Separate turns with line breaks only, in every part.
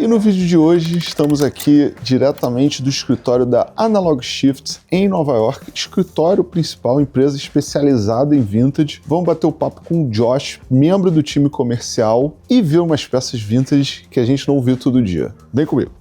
E no vídeo de hoje estamos aqui diretamente do escritório da Analog Shift em Nova York, escritório principal, empresa especializada em vintage. Vamos bater o papo com o Josh, membro do time comercial, e ver umas peças vintage que a gente não vê todo dia. Vem comigo.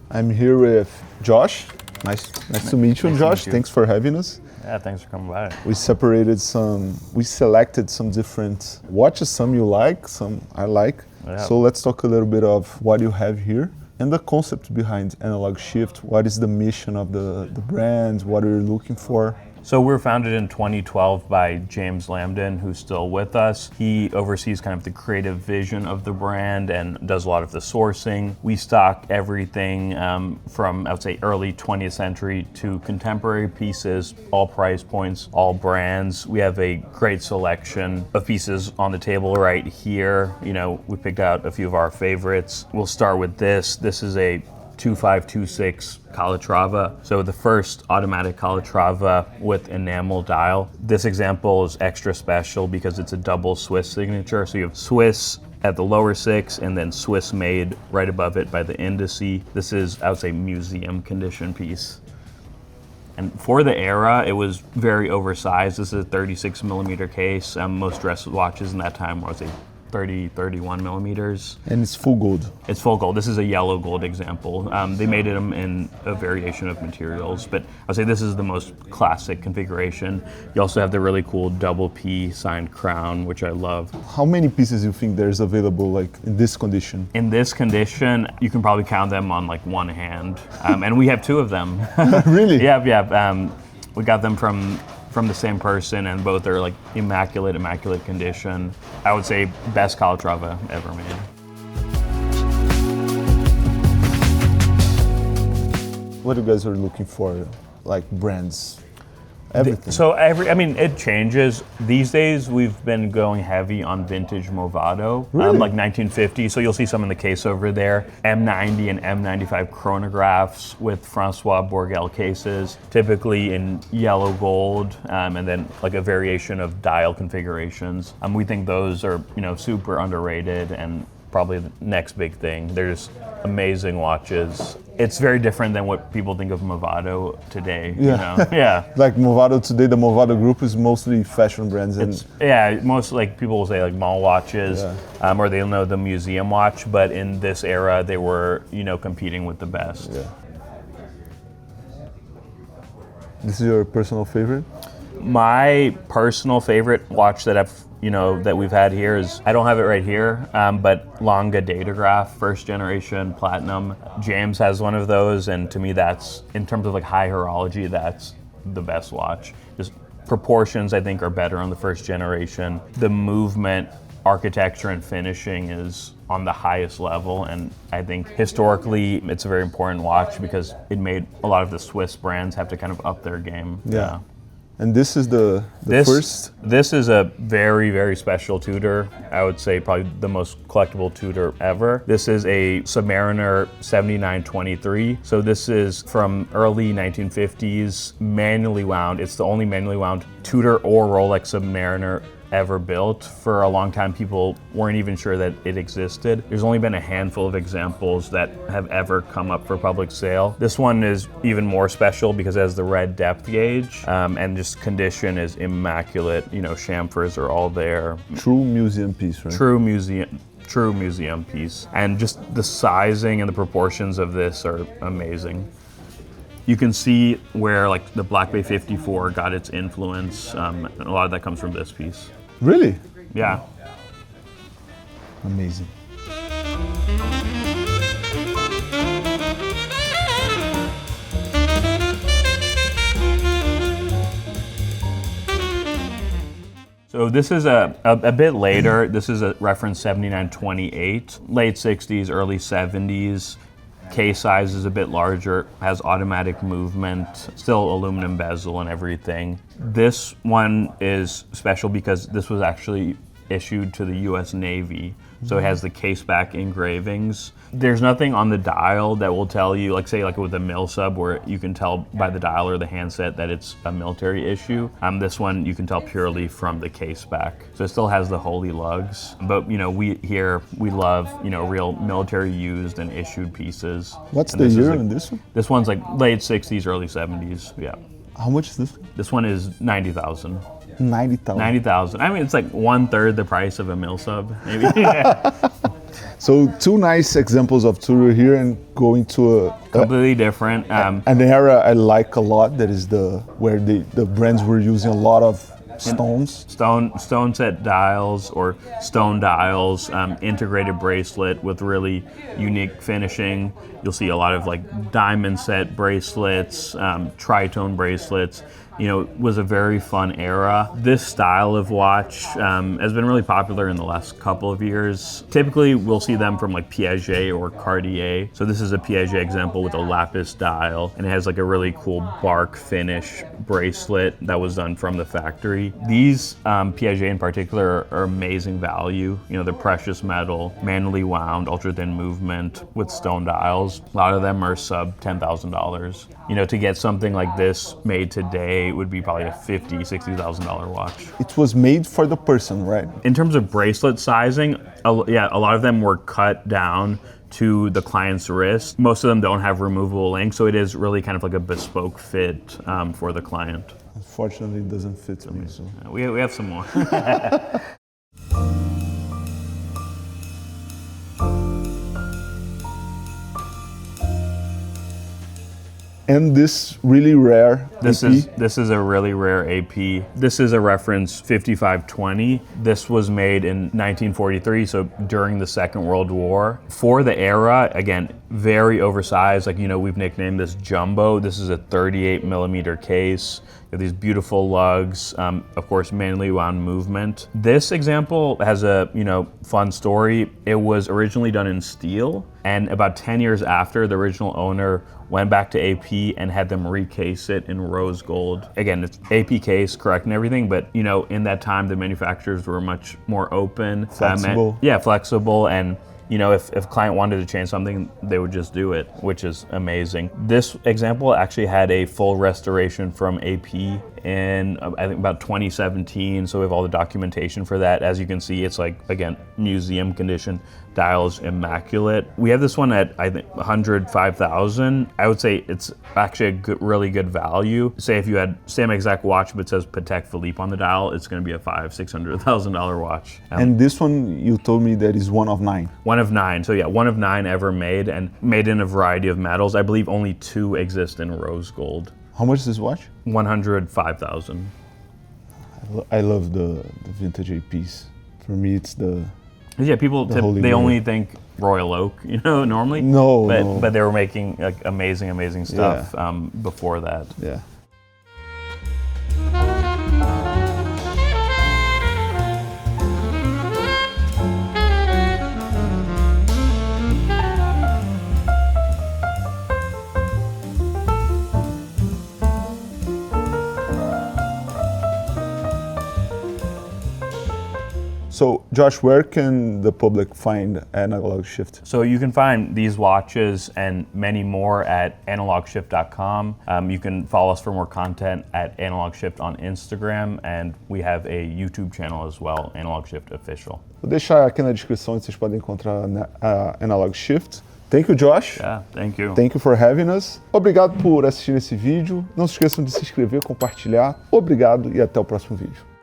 I'm here with Josh. Nice to meet you, Josh. Thanks for having us.
Yeah, thanks for coming by.
We selected some different watches, some you like, some I like.
Yeah.
So let's talk a little bit of what you have here and the concept behind Analog Shift. What is the mission of the brand? What are you looking for?
So we were founded in 2012 by James Lambden, who's still with us. He oversees kind of the creative vision of the brand and does a lot of the sourcing. We stock everything from, I would say, early 20th century to contemporary pieces, all price points, all brands. We have a great selection of pieces on the table right here. You know, we picked out a few of our favorites. We'll start with this. This is a 2526 Calatrava. So the first automatic Calatrava with enamel dial. This example is extra special because it's a double Swiss signature. So you have Swiss at the lower six and then Swiss made right above it by the indice. This is, I would say, museum condition piece. And for the era, it was very oversized. This is a 36 millimeter case. Most dress watches in that time was a 31 millimeters.
And it's full gold.
It's full gold. This is a yellow gold example. They made them in a variation of materials, but I'd say this is the most classic configuration. You also have the really cool double P signed crown, which I love.
How many pieces do you think there's available like in this condition?
In this condition, you can probably count them on like one hand. And we have two of them.
Really?
Yeah. We got them from the same person, and both are like immaculate condition. I would say best Calatrava ever made.
What you guys are looking for, like brands, everything?
So it changes. These days we've been going heavy on vintage Movado,
Really?
like 1950. So you'll see some in the case over there. M90 and M95 chronographs with Francois Bourgel cases, typically in yellow gold, and then like a variation of dial configurations. We think those are super underrated and probably the next big thing. They're just amazing watches. It's very different than what people think of Movado today.
Yeah.
Yeah.
Like Movado today, the Movado group is mostly fashion brands.
Most like people will say like mall watches, or they'll know the museum watch. But in this era, they were competing with the best.
Yeah. This is your personal favorite?
My personal favorite watch that that we've had here is, I don't have it right here, but Lange Datograph, first generation platinum. James has one of those, and to me that's, in terms of like high horology, that's the best watch. Just proportions I think are better on the first generation. The movement, architecture, and finishing is on the highest level, and I think historically it's a very important watch because it made a lot of the Swiss brands have to kind of up their game.
Yeah. And this is the first?
This is a very, very special Tudor. I would say probably the most collectible Tudor ever. This is a Submariner 7923. So this is from early 1950s, manually wound. It's the only manually wound Tudor or Rolex Submariner ever built. For a long time, people weren't even sure that it existed. There's only been a handful of examples that have ever come up for public sale. This one is even more special because it has the red depth gauge, and just condition is immaculate. Chamfers are all there.
True museum piece, right?
True museum piece. And just the sizing and the proportions of this are amazing. You can see where like the Black Bay 54 got its influence. And a lot of that comes from this piece.
Really?
Yeah.
Amazing.
So So this is a bit later. This is a reference 7928, late 60s, early 70s. Case size is a bit larger, has automatic movement, still aluminum bezel and everything. This one is special because this was actually issued to the US Navy. So it has the case back engravings. There's nothing on the dial that will tell you, like say like with a mill sub where you can tell by the dial or the handset that it's a military issue. This one you can tell purely from the case back. So it still has the holy lugs. But we love, real military used and issued pieces.
What's the year in this one?
This one's like late 60s, early 70s, yeah.
How much is this?
This one is $90,000.
90,000.
90,000. I mean, it's like 1/3 the price of a mill sub, maybe.
So two nice examples of Turu here, and going to
completely different.
An era I like a lot. That is where the brands were using a lot of stones.
Stone set dials or stone dials, integrated bracelet with really unique finishing. You'll see a lot of like diamond set bracelets, tritone bracelets. It was a very fun era. This style of watch has been really popular in the last couple of years. Typically, we'll see them from like Piaget or Cartier. So this is a Piaget example with a lapis dial, and it has like a really cool bark finish bracelet that was done from the factory. These Piaget in particular are amazing value. They're precious metal, manually wound, ultra thin movement with stone dials. A lot of them are sub $10,000. To get something like this made today would be probably a $50,000, $60,000 watch.
It was made for the person, right?
In terms of bracelet sizing, a lot of them were cut down to the client's wrist. Most of them don't have removable links, so it is really kind of like a bespoke fit for the client.
Unfortunately, it doesn't fit me. So.
We have some more.
And this really rare
This
AP.
is a really rare AP. This is a reference 5520. This was made in 1943, so during the Second World War. For the era, again, very oversized. Like, we've nicknamed this jumbo. This is a 38 millimeter case. These beautiful lugs, of course, manually wound movement. This example has a fun story. It was originally done in steel, and about 10 years after, the original owner went back to AP and had them recase it in rose gold. Again, it's AP case, correct and everything, but in that time, the manufacturers were much more open.
Flexible.
Flexible, and if a client wanted to change something, they would just do it, which is amazing. This example actually had a full restoration from AP in, I think, about 2017. So we have all the documentation for that. As you can see, it's like, again, museum condition, dials immaculate. We have this one at, I think, $105,000. I would say it's actually a really good value. Say if you had same exact watch but says Patek Philippe on the dial, it's going to be a $500,000-$600,000 watch.
And this one, you told me that is one of 9.
One of 9. So yeah, one of 9 ever made, and made in a variety of metals. I believe only 2 exist in rose gold.
How much is this watch?
$105,000.
I love the vintage APs. For me, it's the...
Yeah, people they only think Royal Oak, normally.
No,
but they were making like amazing stuff before that.
Yeah. So, Josh, where can the public find Analog Shift?
So you can find these watches and many more at analogshift.com. You can follow us for more content at Analog Shift on Instagram, and we have a YouTube channel as well, Analog Shift Official.
Vou deixar aqui na descrição onde vocês podem encontrar a Analog Shift. Thank you, Josh.
Yeah, thank you.
Thank you for having us. Obrigado por assistir esse vídeo. Não se esqueçam de se inscrever, compartilhar. Obrigado e até o próximo vídeo.